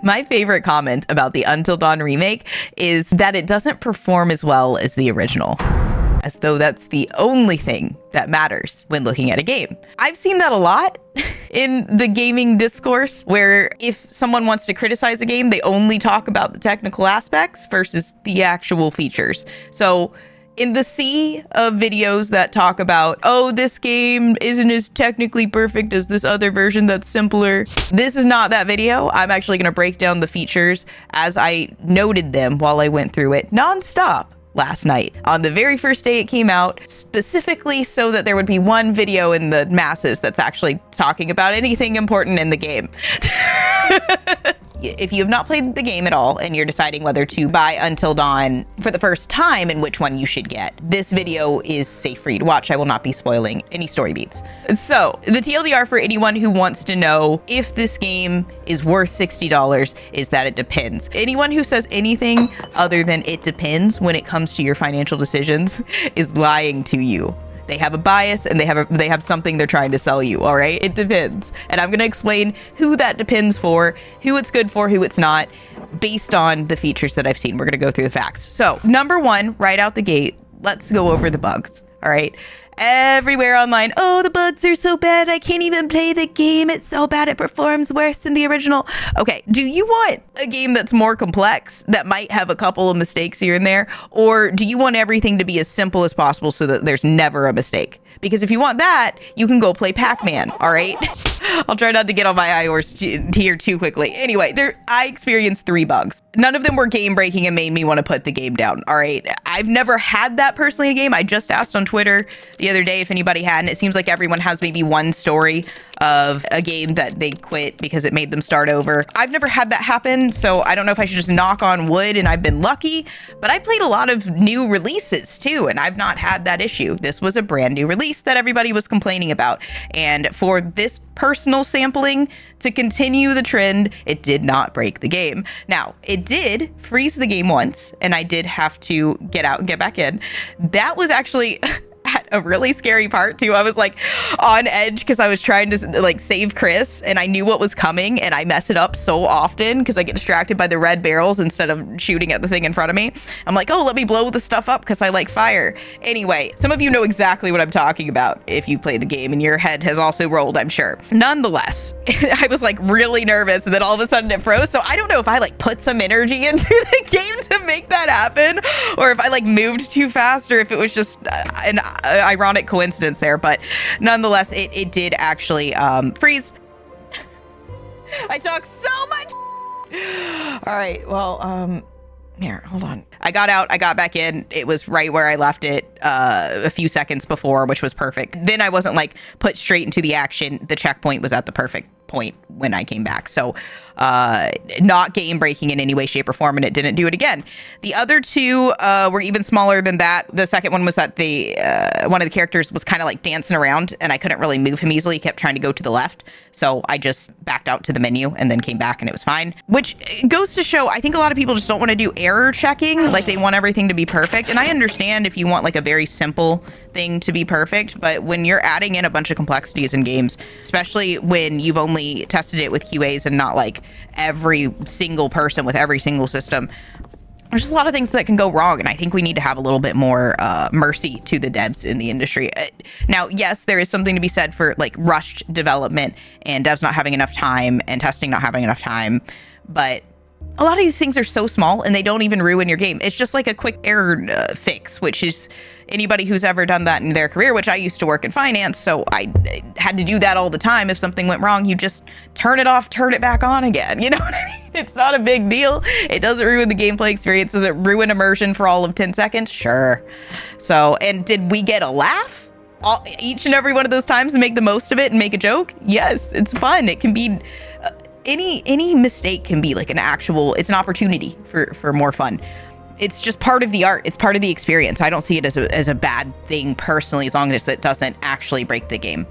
My favorite comment about the Until Dawn remake is that it doesn't perform as well as the original, as though that's the only thing that matters when looking at a game. I've seen that a lot in the gaming discourse, where if someone wants to criticize a game, they only talk about the technical aspects versus the actual features. So in the sea of videos that talk about, oh, this game isn't as technically perfect as this other version that's simpler, this is not that video. I'm actually going to break down the features as I noted them while I went through it nonstop last night on the very first day it came out, specifically so that there would be one video in the masses that's actually talking about anything important in the game. If you have not played the game at all and you're deciding whether to buy Until Dawn for the first time and which one you should get, this video is safe for you to watch. I will not be spoiling any story beats. So the TLDR for anyone who wants to know if this game is worth $60 is that it depends. Anyone who says anything other than it depends when it comes to your financial decisions is lying to you. They have a bias and they have something they're trying to sell you, all right? It depends. And I'm going to explain who that depends for, who it's good for, who it's not, based on the features that I've seen. We're going to go through the facts. So, number one, right out the gate, let's go over the bugs, all right? Everywhere online, oh, the bugs are so bad, I can't even play the game, it's so bad, it performs worse than the original. Okay, do you want a game that's more complex, that might have a couple of mistakes here and there, or do you want everything to be as simple as possible so that there's never a mistake? Because if you want that, you can go play Pac-Man, all right? I'll try not to get on my high horse here too quickly. Anyway, I experienced 3 bugs. None of them were game-breaking and made me want to put the game down, all right? I've never had that personally in a game. I just asked on Twitter the other day if anybody had, and it seems like everyone has maybe one story of a game that they quit because it made them start over. I've never had that happen, so I don't know if I should just knock on wood and I've been lucky, but I played a lot of new releases too, and I've not had that issue. This was a brand new release that everybody was complaining about, and for this personal sampling to continue the trend, it did not break the game. Now, it did freeze the game once, and I did have to get out and get back in. That was actually at a really scary part too. I was like on edge because I was trying to like save Chris and I knew what was coming, and I mess it up so often because I get distracted by the red barrels instead of shooting at the thing in front of me. I'm like, oh, let me blow the stuff up because I like fire. Anyway, some of you know exactly what I'm talking about if you play the game, and your head has also rolled, I'm sure. Nonetheless, I was like really nervous, and then all of a sudden it froze. So I don't know if I like put some energy into the game to make that happen, or if I like moved too fast, or if it was just an ironic coincidence there, but nonetheless, it did actually freeze. I talk so much. All right, well, here, hold on. I got out, I got back in. It was right where I left it a few seconds before, which was perfect. Then I wasn't like put straight into the action. The checkpoint was at the perfect point when I came back. So not game breaking in any way, shape, or form, and it didn't do it again. The other 2 were even smaller than that. The second one was that the one of the characters was kind of like dancing around, and I couldn't really move him easily. He kept trying to go to the left. So I just backed out to the menu and then came back, and it was fine. Which goes to show, I think a lot of people just don't want to do error checking. Like, they want everything to be perfect. And I understand if you want like a very simple thing to be perfect, but when you're adding in a bunch of complexities in games, especially when you've only tested it with QAs and not like every single person with every single system, there's just a lot of things that can go wrong, and I think we need to have a little bit more mercy to the devs in the industry. Now, yes, there is something to be said for like rushed development and devs not having enough time and testing not having enough time, but a lot of these things are so small and they don't even ruin your game. It's just like a quick error fix, which is anybody who's ever done that in their career, which I used to work in finance, so I had to do that all the time. If something went wrong, you just turn it off, turn it back on again. You know what I mean? It's not a big deal. It doesn't ruin the gameplay experience. Does it ruin immersion for all of 10 seconds? Sure. So, and did we get a laugh each and every one of those times and make the most of it and make a joke? Yes, it's fun. It can be... any mistake can be like it's an opportunity for more fun. It's just part of the art. It's part of the experience. I don't see it as a bad thing personally, as long as it doesn't actually break the game.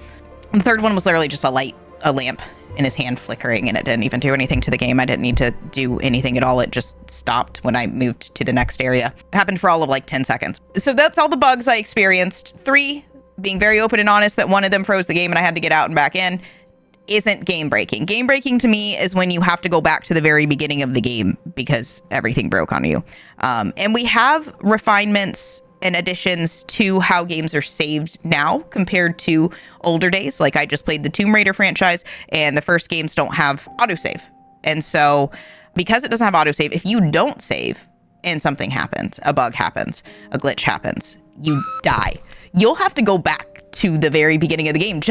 And the third one was literally just a lamp in his hand flickering, and it didn't even do anything to the game. I didn't need to do anything at all. It just stopped when I moved to the next area. It happened for all of like 10 seconds. So that's all the bugs I experienced. 3, being very open and honest that one of them froze the game and I had to get out and back in. isn't game breaking. Game breaking to me is when you have to go back to the very beginning of the game because everything broke on you. And we have refinements and additions to how games are saved now compared to older days. Like I just played the Tomb Raider franchise and the first games don't have autosave. And so because it doesn't have autosave, if you don't save and something happens, a bug happens, a glitch happens, you die. You'll have to go back to the very beginning of the game.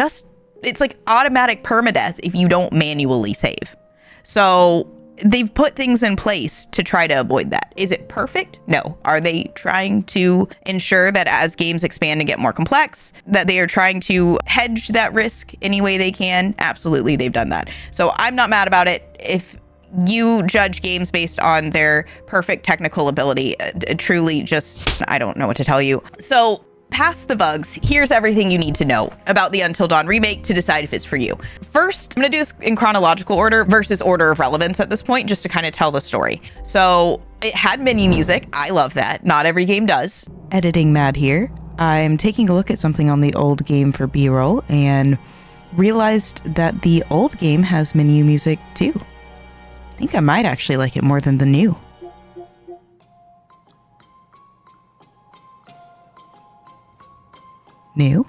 It's like automatic permadeath if you don't manually save. So they've put things in place to try to avoid that. Is it perfect? No. Are they trying to ensure that as games expand and get more complex, that they are trying to hedge that risk any way they can? Absolutely, they've done that. So I'm not mad about it. If you judge games based on their perfect technical ability, truly just, I don't know what to tell you. So past the bugs, here's everything you need to know about the Until Dawn remake to decide if it's for you. First, I'm going to do this in chronological order versus order of relevance at this point, just to kind of tell the story. So it had menu music. I love that. Not every game does. Editing Mad here. I'm taking a look at something on the old game for B-roll and realized that the old game has menu music too. I think I might actually like it more than the new. New?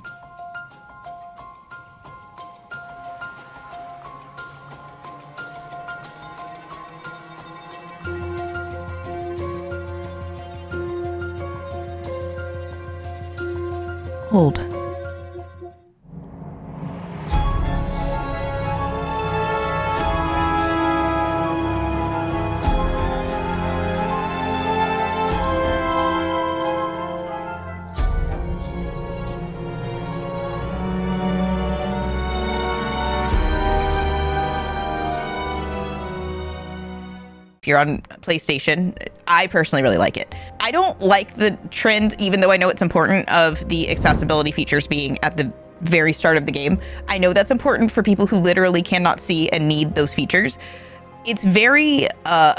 Old. If you're on PlayStation, I personally really like it. I don't like the trend, even though I know it's important, of the accessibility features being at the very start of the game. I know that's important for people who literally cannot see and need those features. It's very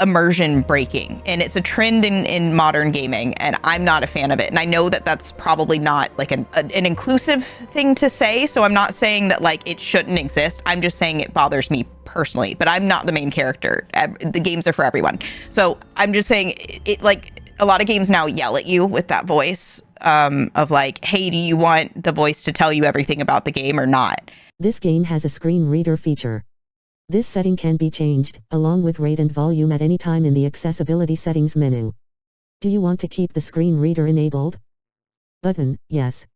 immersion breaking, and it's a trend in modern gaming, and I'm not a fan of it. And I know that that's probably not like an inclusive thing to say, so I'm not saying that like it shouldn't exist. I'm just saying it bothers me personally, but I'm not the main character. The games are for everyone. So I'm just saying it, like a lot of games now yell at you with that voice of like, hey, do you want the voice to tell you everything about the game or not? This game has a screen reader feature. This setting can be changed, along with rate and volume at any time in the accessibility settings menu. Do you want to keep the screen reader enabled? Button, yes.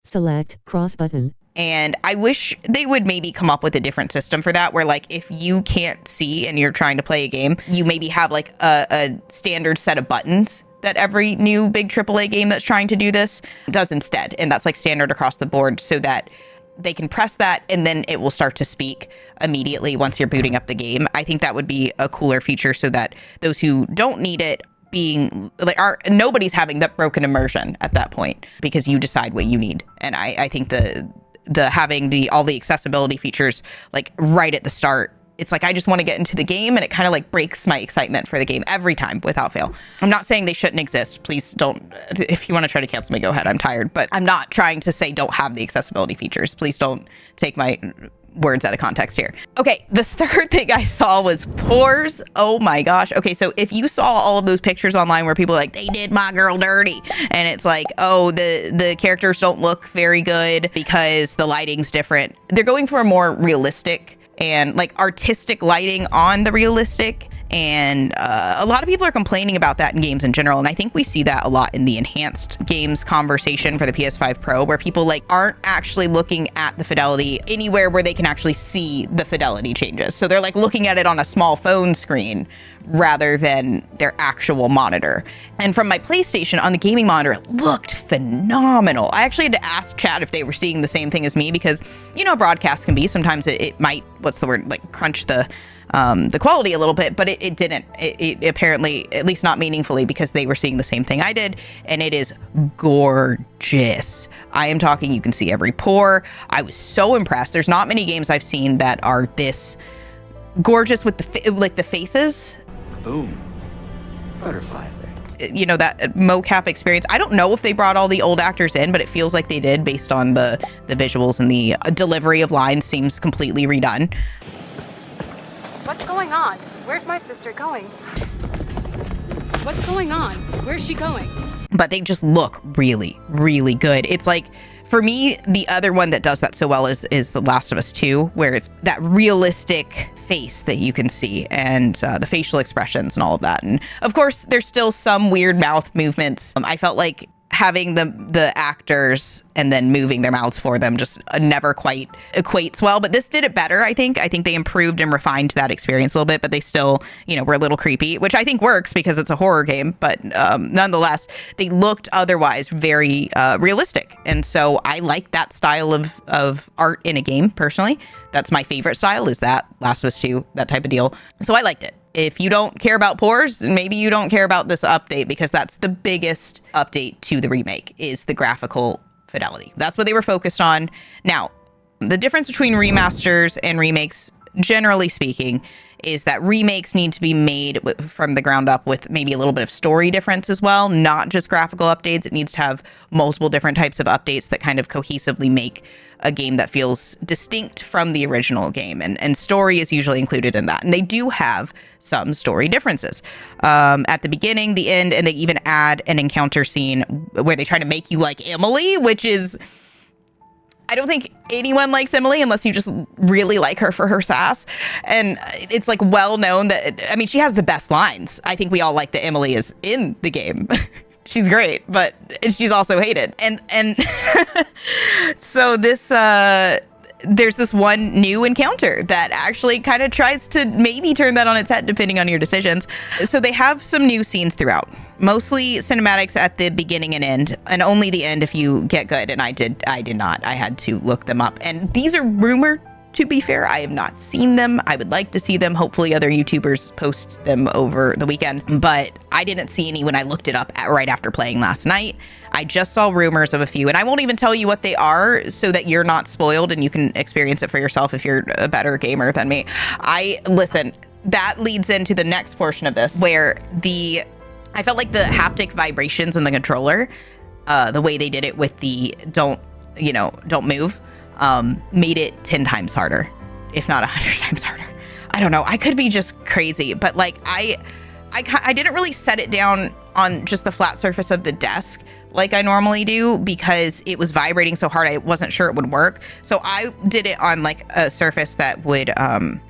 Select cross button. And I wish they would maybe come up with a different system for that, where like if you can't see and you're trying to play a game, you maybe have like a standard set of buttons that every new big AAA game that's trying to do this does instead. And that's like standard across the board, so that they can press that and then it will start to speak immediately once you're booting up the game. I think that would be a cooler feature, so that those who don't need it being like nobody's having that broken immersion at that point, because you decide what you need. And I think the having all the accessibility features like right at the start, it's like I just want to get into the game, and it kind of like breaks my excitement for the game every time without fail. I'm not saying they shouldn't exist. Please don't. If you want to try to cancel me, go ahead. I'm tired, but I'm not trying to say don't have the accessibility features. Please don't take my words out of context here. Okay, the third thing I saw was pores. Oh my gosh. Okay, so if you saw all of those pictures online where people are like, they did my girl dirty, and it's like, oh, the characters don't look very good because the lighting's different. They're going for a more realistic and like artistic lighting on the realistic. And a lot of people are complaining about that in games in general. And I think we see that a lot in the enhanced games conversation for the PS5 Pro, where people like aren't actually looking at the fidelity anywhere where they can actually see the fidelity changes. So they're like looking at it on a small phone screen rather than their actual monitor. And from my PlayStation on the gaming monitor, it looked phenomenal. I actually had to ask chat if they were seeing the same thing as me, because you know, broadcast can be, sometimes it might, what's the word, like crunch the quality a little bit, but it didn't. It apparently, at least not meaningfully, because they were seeing the same thing I did, and it is gorgeous. I am talking, you can see every pore. I was so impressed. There's not many games I've seen that are this gorgeous with the faces. Boom. Butterfly effect. you know, that mocap experience. I don't know if they brought all the old actors in, but it feels like they did based on the visuals, and the delivery of lines seems completely redone. What's going on? Where's my sister going? What's going on? Where's she going? But they just look really, really good. It's like, for me, the other one that does that so well is The Last of Us 2, where it's that realistic face that you can see, and the facial expressions and all of that. And of course, there's still some weird mouth movements. I felt like having the actors and then moving their mouths for them just never quite equates well. But this did it better, I think. I think they improved and refined that experience a little bit, but they still, you know, were a little creepy, which I think works because it's a horror game. But nonetheless, they looked otherwise very realistic. And so I like that style of art in a game, personally. That's my favorite style, is that Last of Us 2, that type of deal. So I liked it. If you don't care about pores, maybe you don't care about this update, because that's the biggest update to the remake, is the graphical fidelity. That's what they were focused on. Now, the difference between remasters and remakes, generally speaking, is that remakes need to be made from the ground up with maybe a little bit of story difference as well, not just graphical updates. It needs to have multiple different types of updates that kind of cohesively make a game that feels distinct from the original game. And story is usually included in that. And they do have some story differences. At the beginning, the end, and they even add an encounter scene where they try to make you like Emily, which is... I don't think anyone likes Emily unless you just really like her for her sass. And it's like well known that, I mean, she has the best lines. I think we all like that Emily is in the game. She's great, but she's also hated. And so this, there's this one new encounter that actually kind of tries to maybe turn that on its head depending on your decisions. So they have some new scenes throughout. Mostly cinematics at the beginning and end, and only the end if you get good. And I did not. I had to look them up. And these are rumored, to be fair. I have not seen them. I would like to see them. Hopefully other YouTubers post them over the weekend. But I didn't see any when I looked it up right after playing last night. I just saw rumors of a few, and I won't even tell you what they are so that you're not spoiled and you can experience it for yourself if you're a better gamer than me. Listen, that leads into the next portion of this, where I felt like the haptic vibrations in the controller, the way they did it with the don't move, made it 10 times harder, if not 100 times harder. I don't know. I could be just crazy, but like I didn't really set it down on just the flat surface of the desk like I normally do, because it was vibrating so hard I wasn't sure it would work. So I did it on like a surface that would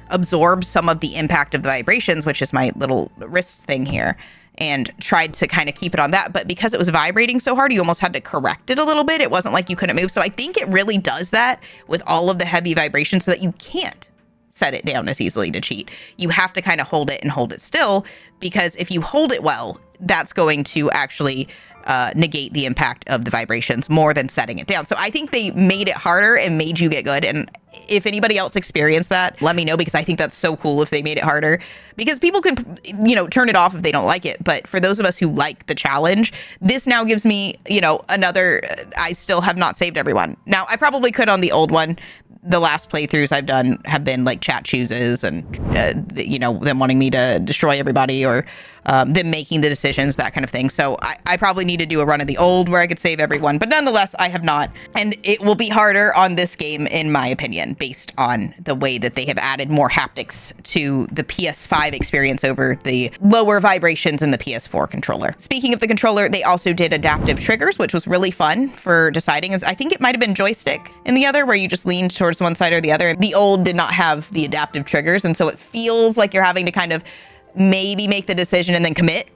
absorb some of the impact of the vibrations, which is my little wrist thing here, and tried to kind of keep it on that. But because it was vibrating so hard, you almost had to correct it a little bit. It wasn't like you couldn't move. So I think it really does that with all of the heavy vibrations so that you can't set it down as easily to cheat. You have to kind of hold it and hold it still, because if you hold it well, that's going to actually negate the impact of the vibrations more than setting it down. So I think they made it harder and made you get good. And if anybody else experienced that, let me know, because I think that's so cool if they made it harder, because people can, turn it off if they don't like it. But for those of us who like the challenge, this now gives me, another, I still have not saved everyone. Now, I probably could on the old one. The last playthroughs I've done have been like chat chooses and, them wanting me to destroy everybody, or them making the decisions, that kind of thing. So I probably need to do a run of the old where I could save everyone. But nonetheless, I have not. And it will be harder on this game, in my opinion, based on the way that they have added more haptics to the PS5 experience over the lower vibrations in the PS4 controller. Speaking of the controller, they also did adaptive triggers, which was really fun for deciding. I think it might have been joystick in the other, where you just leaned towards one side or the other. The old did not have the adaptive triggers, and so it feels like you're having to kind of maybe make the decision and then commit.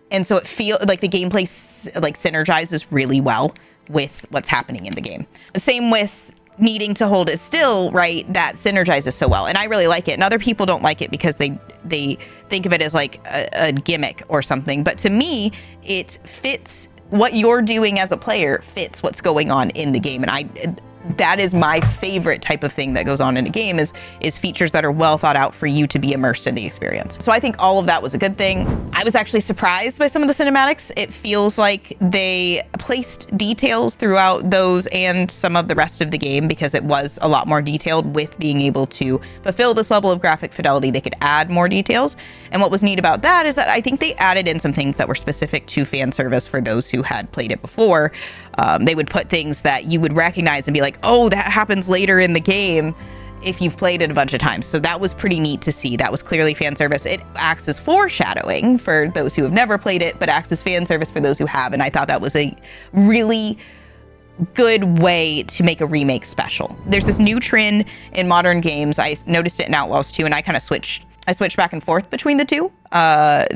And so it feels like the gameplay synergizes really well with what's happening in the game. Same with needing to hold it still, right? That synergizes so well. And I really like it. And other people don't like it because they think of it as like a gimmick or something. But to me, it fits what you're doing as a player, fits what's going on in the game. And that is my favorite type of thing that goes on in a game, is features that are well thought out for you to be immersed in the experience. So I think all of that was a good thing. I was actually surprised by some of the cinematics. It feels like they placed details throughout those and some of the rest of the game because it was a lot more detailed. With being able to fulfill this level of graphic fidelity, they could add more details. And what was neat about that is that I think they added in some things that were specific to fan service for those who had played it before. They would put things that you would recognize and be like, oh, that happens later in the game if you've played it a bunch of times. So that was pretty neat to see. That was clearly fan service. It acts as foreshadowing for those who have never played it, but acts as fan service for those who have. And I thought that was a really good way to make a remake special. There's this new trend in modern games. I noticed it in Outlaws 2, and I kind of switched back and forth between the two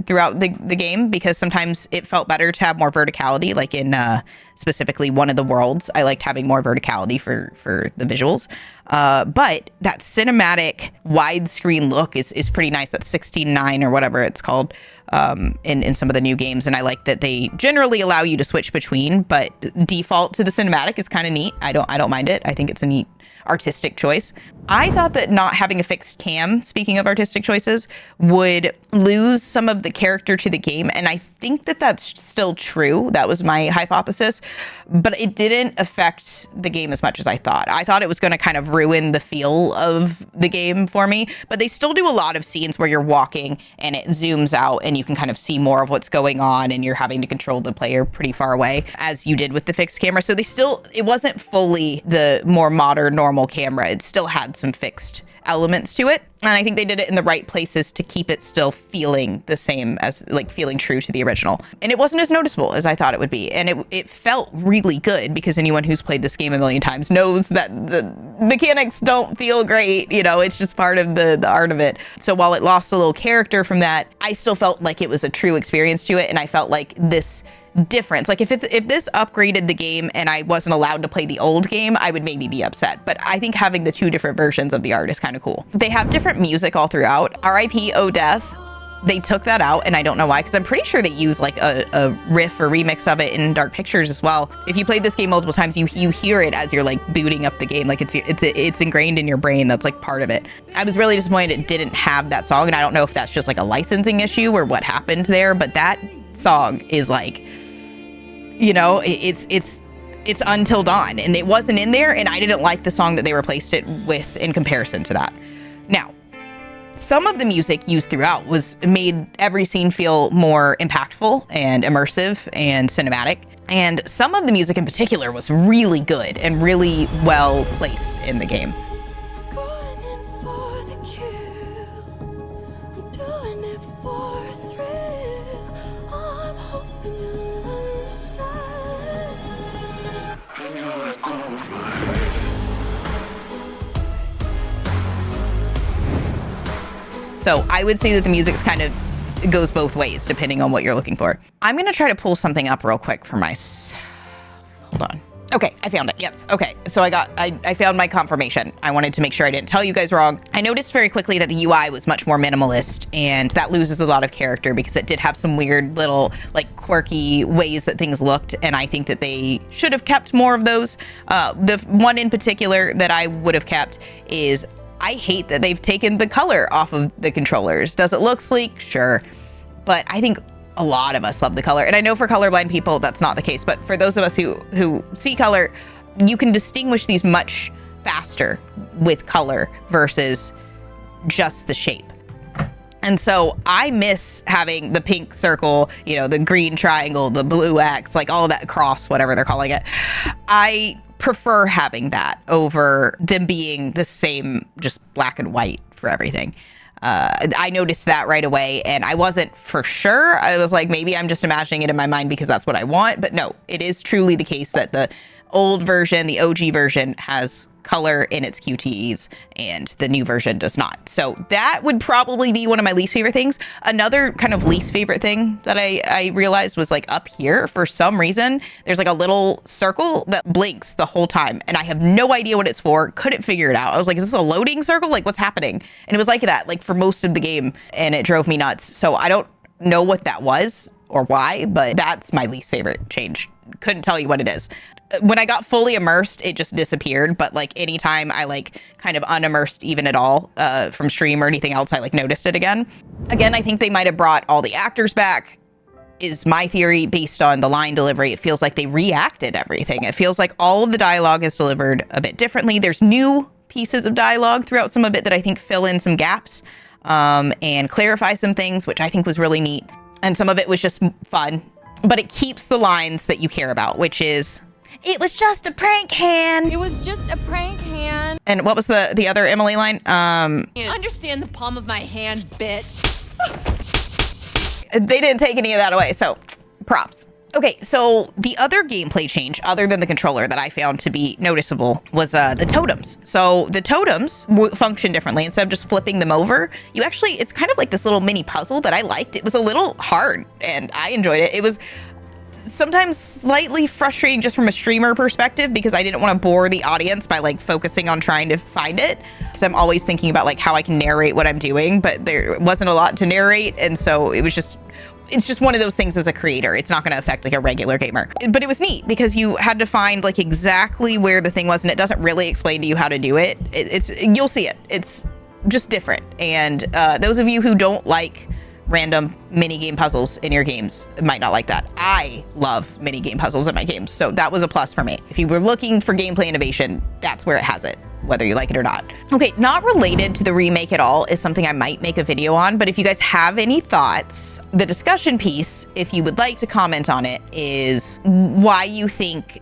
throughout the game, because sometimes it felt better to have more verticality, like in specifically one of the worlds. I liked having more verticality for the visuals. But that cinematic widescreen look is pretty nice. That's 16:9 or whatever it's called in some of the new games. And I like that they generally allow you to switch between, but default to the cinematic is kind of neat. I don't mind it. I think it's a neat artistic choice. I thought that not having a fixed cam, speaking of artistic choices, would lose some of the character to the game. And I think that that's still true. That was my hypothesis, but it didn't affect the game as much as I thought. I thought it was going to kind of ruin the feel of the game for me, but they still do a lot of scenes where you're walking and it zooms out and you can kind of see more of what's going on, and you're having to control the player pretty far away, as you did with the fixed camera. So it wasn't fully the more modern, normal camera. It still had some fixed elements to it. And I think they did it in the right places to keep it still feeling the same, as like feeling true to the original. And it wasn't as noticeable as I thought it would be. And it felt really good, because anyone who's played this game a million times knows that the mechanics don't feel great. You know, it's just part of the art of it. So while it lost a little character from that, I still felt like it was a true experience to it. And I felt like this difference, like if this upgraded the game and I wasn't allowed to play the old game, I would maybe be upset. But I think having the two different versions of the art is kind of cool. They have different music all throughout. R.I.P. Oh Death, they took that out, and I don't know why, because I'm pretty sure they use like a riff or remix of it in Dark Pictures as well. If you played this game multiple times, you hear it as you're like booting up the game. Like it's ingrained in your brain. That's like part of it. I was really disappointed it didn't have that song, and I don't know if that's just like a licensing issue or what happened there, but that song is like, you know, it's Until Dawn, and it wasn't in there, and I didn't like the song that they replaced it with in comparison to that. Now, some of the music used throughout made every scene feel more impactful and immersive and cinematic. And some of the music in particular was really good and really well placed in the game. Going in for the kill. I'm doing it for a thrill. I'm hoping you'll understand. And you'll let go of my head. So I would say that the music's kind of goes both ways depending on what you're looking for. I'm going to try to pull something up real quick for myself. Hold on. Okay, I found it. Yes. Okay. So I found my confirmation. I wanted to make sure I didn't tell you guys wrong. I noticed very quickly that the UI was much more minimalist, and that loses a lot of character because it did have some weird little like quirky ways that things looked. And I think that they should have kept more of those. The one in particular that I would have kept is, I hate that they've taken the color off of the controllers. Does it look sleek? Sure. But I think a lot of us love the color. And I know for colorblind people, that's not the case. But for those of us who see color, you can distinguish these much faster with color versus just the shape. And so I miss having the pink circle, you know, the green triangle, the blue X, like all of that cross, whatever they're calling it. I prefer having that over them being the same, just black and white for everything. I noticed that right away, and I wasn't for sure. I was like, maybe I'm just imagining it in my mind because that's what I want. But no, it is truly the case that the old version, the OG version, has color in its QTEs, and the new version does not. So that would probably be one of my least favorite things. Another kind of least favorite thing that I realized was like up here, for some reason, there's like a little circle that blinks the whole time, and I have no idea what it's for. Couldn't figure it out. I was like, is this a loading circle? Like, what's happening? And it was like that, like for most of the game, and it drove me nuts. So I don't know what that was or why, but that's my least favorite change. Couldn't tell you what it is. When I got fully immersed, it just disappeared. But like anytime I like kind of unimmersed even at all from stream or anything else, I like noticed it again. Again, I think they might have brought all the actors back is my theory based on the line delivery. It feels like they reacted everything. It feels like all of the dialogue is delivered a bit differently. There's new pieces of dialogue throughout some of it that I think fill in some gaps and clarify some things, which I think was really neat. And some of it was just fun, but it keeps the lines that you care about, which is, "It was just a prank hand." It was just a prank hand. And what was the other Emily line? Understand the palm of my hand, bitch. They didn't take any of that away, so props. Okay, so the other gameplay change, other than the controller, that I found to be noticeable was the totems. So the totems function differently. Instead of just flipping them over, you actually, it's kind of like this little mini puzzle that I liked. It was a little hard, and I enjoyed it. It was sometimes slightly frustrating just from a streamer perspective, because I didn't want to bore the audience by like focusing on trying to find it, because I'm always thinking about like how I can narrate what I'm doing, but there wasn't a lot to narrate. And so it's just one of those things as a creator. It's not going to affect like a regular gamer, but it was neat because you had to find like exactly where the thing was, and it doesn't really explain to you how to do it. You'll see it. It's just different. And those of you who don't like random mini game puzzles in your games might not like that. I love mini game puzzles in my games, so that was a plus for me. If you were looking for gameplay innovation, that's where it has it, whether you like it or not. Okay, not related to the remake at all is something I might make a video on, but if you guys have any thoughts, the discussion piece, if you would like to comment on it, is why you think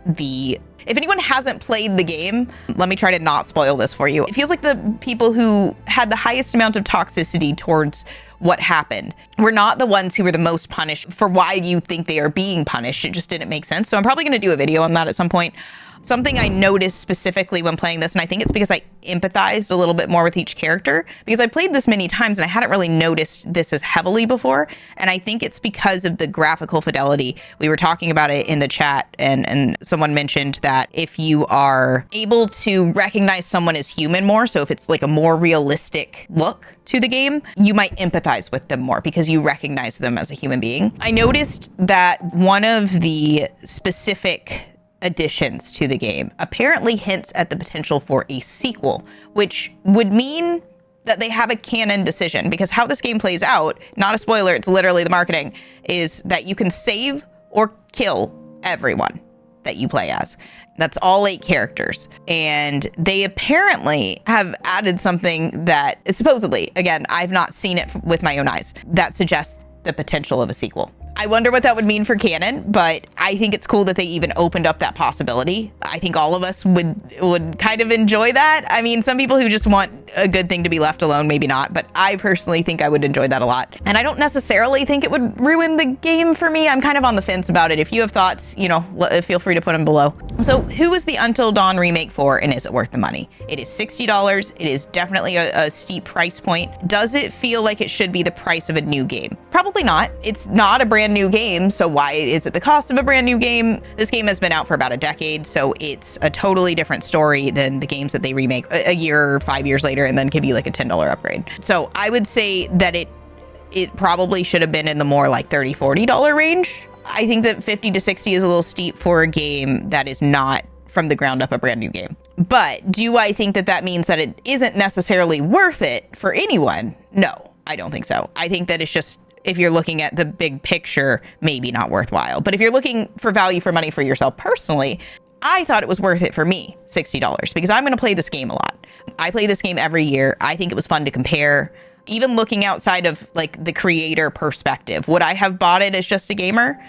if anyone hasn't played the game, let me try to not spoil this for you. It feels like the people who had the highest amount of toxicity towards what happened were not the ones who were the most punished for why you think they are being punished. It just didn't make sense. So I'm probably going to do a video on that at some point. Something I noticed specifically when playing this, and I think it's because I empathized a little bit more with each character, because I played this many times and I hadn't really noticed this as heavily before. And I think it's because of the graphical fidelity. We were talking about it in the chat, and someone mentioned that if you are able to recognize someone as human more, so if it's like a more realistic look to the game, you might empathize with them more because you recognize them as a human being. I noticed that one of the specific additions to the game apparently hints at the potential for a sequel, which would mean that they have a canon decision, because how this game plays out, not a spoiler, it's literally the marketing, is that you can save or kill everyone that you play as. That's all 8 characters. And they apparently have added something that is supposedly, again, I've not seen it with my own eyes, that suggests the potential of a sequel. I wonder what that would mean for canon, but I think it's cool that they even opened up that possibility. I think all of us would kind of enjoy that. I mean, some people who just want a good thing to be left alone, maybe not, but I personally think I would enjoy that a lot. And I don't necessarily think it would ruin the game for me. I'm kind of on the fence about it. If you have thoughts, feel free to put them below. So who is the Until Dawn remake for, and is it worth the money? It is $60. It is definitely a steep price point. Does it feel like it should be the price of a new game? Probably not. It's not a brand new game, so why is it the cost of a brand new game? This game has been out for about a decade, so it's a totally different story than the games that they remake a year or 5 years later and then give you like a $10 upgrade. So I would say that it probably should have been in the more like $30, $40 range. I think that 50 to 60 is a little steep for a game that is not from the ground up a brand new game. But do I think that means that it isn't necessarily worth it for anyone? No, I don't think so. I think that it's just, if you're looking at the big picture, maybe not worthwhile. But if you're looking for value for money for yourself personally, I thought it was worth it for me, $60, because I'm going to play this game a lot. I play this game every year. I think it was fun to compare. Even looking outside of like the creator perspective, would I have bought it as just a gamer?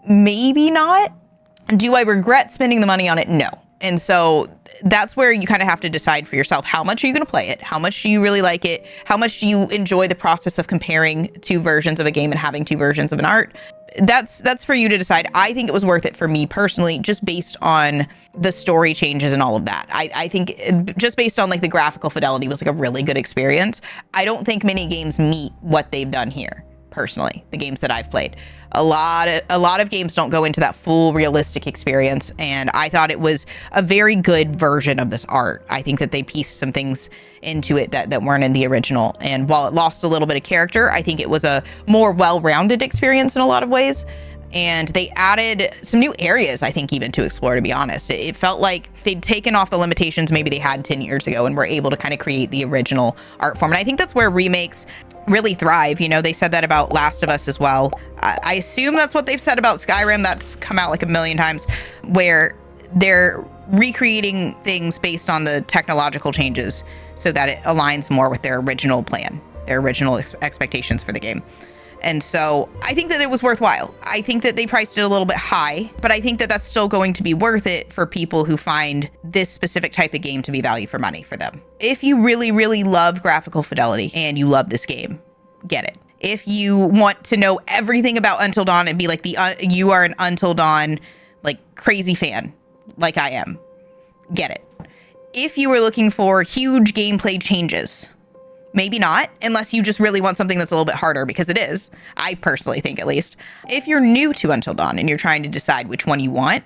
Maybe not. Do I regret spending the money on it? No. And so that's where you kind of have to decide for yourself, how much are you going to play it? How much do you really like it? How much do you enjoy the process of comparing 2 versions of a game and having 2 versions of an art? That's for you to decide. I think it was worth it for me personally, just based on the story changes and all of that. I think just based on like the graphical fidelity was like a really good experience. I don't think many games meet what they've done here. Personally, the games that I've played, a lot of games don't go into that full realistic experience, and I thought it was a very good version of this art. I think that they pieced some things into it that weren't in the original, and while it lost a little bit of character, I think it was a more well-rounded experience in a lot of ways. And they added some new areas, I think, even to explore, to be honest. It felt like they'd taken off the limitations maybe they had 10 years ago and were able to kind of create the original art form. And I think that's where remakes really thrive. You know, they said that about Last of Us as well. I assume that's what they've said about Skyrim. That's come out like a million times, where they're recreating things based on the technological changes so that it aligns more with their original plan, their original expectations for the game. And so I think that it was worthwhile. I think that they priced it a little bit high, but I think that that's still going to be worth it for people who find this specific type of game to be value for money for them. If you really, really love graphical fidelity and you love this game, get it. If you want to know everything about Until Dawn and be like you are an Until Dawn like crazy fan, like I am, get it. If you were looking for huge gameplay changes, maybe not, unless you just really want something that's a little bit harder, because it is, I personally think at least. If you're new to Until Dawn and you're trying to decide which one you want,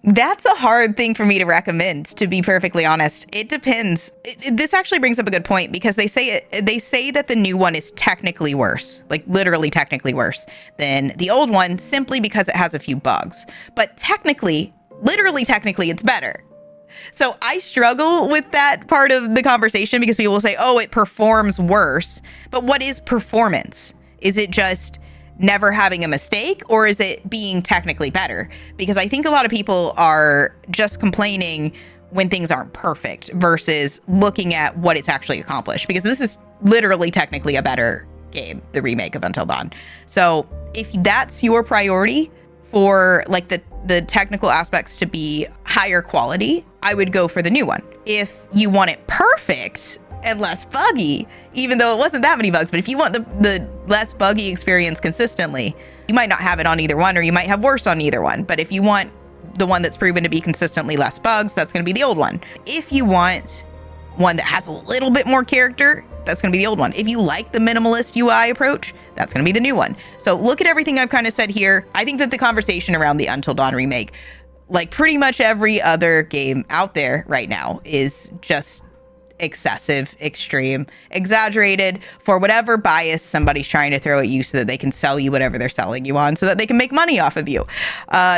that's a hard thing for me to recommend, to be perfectly honest. It depends. This actually brings up a good point, because they say that the new one is technically worse, like literally technically worse than the old one, simply because it has a few bugs. But technically, literally technically, it's better. So I struggle with that part of the conversation, because people will say, oh, it performs worse. But what is performance? Is it just never having a mistake, or is it being technically better? Because I think a lot of people are just complaining when things aren't perfect versus looking at what it's actually accomplished, because this is literally technically a better game, the remake of Until Dawn. So if that's your priority for like the technical aspects to be higher quality, I would go for the new one. If you want it perfect and less buggy, even though it wasn't that many bugs, but if you want the less buggy experience consistently, you might not have it on either one, or you might have worse on either one. But if you want the one that's proven to be consistently less bugs, that's going to be the old one. If you want one that has a little bit more character, that's going to be the old one. If you like the minimalist UI approach, that's going to be the new one. So look at everything I've kind of said here. I think that the conversation around the Until Dawn remake, like pretty much every other game out there right now, is just excessive, extreme, exaggerated for whatever bias somebody's trying to throw at you so that they can sell you whatever they're selling you on, so that they can make money off of you.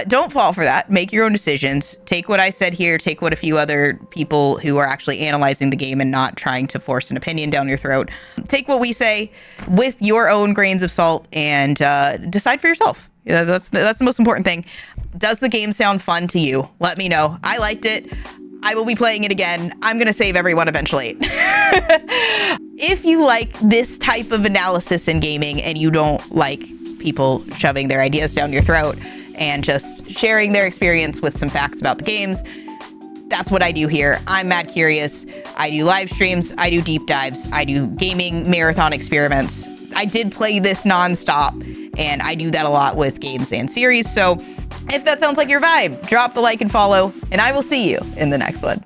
Don't fall for that. Make your own decisions. Take what I said here, take what a few other people who are actually analyzing the game and not trying to force an opinion down your throat. Take what we say with your own grains of salt and decide for yourself. Yeah, that's the most important thing. Does the game sound fun to you? Let me know. I liked it. I will be playing it again. I'm going to save everyone eventually. If you like this type of analysis in gaming and you don't like people shoving their ideas down your throat and just sharing their experience with some facts about the games, that's what I do here. I'm MADkurious. I do live streams. I do deep dives. I do gaming marathon experiments. I did play this nonstop, and I do that a lot with games and series. So if that sounds like your vibe, drop the like and follow, and I will see you in the next one.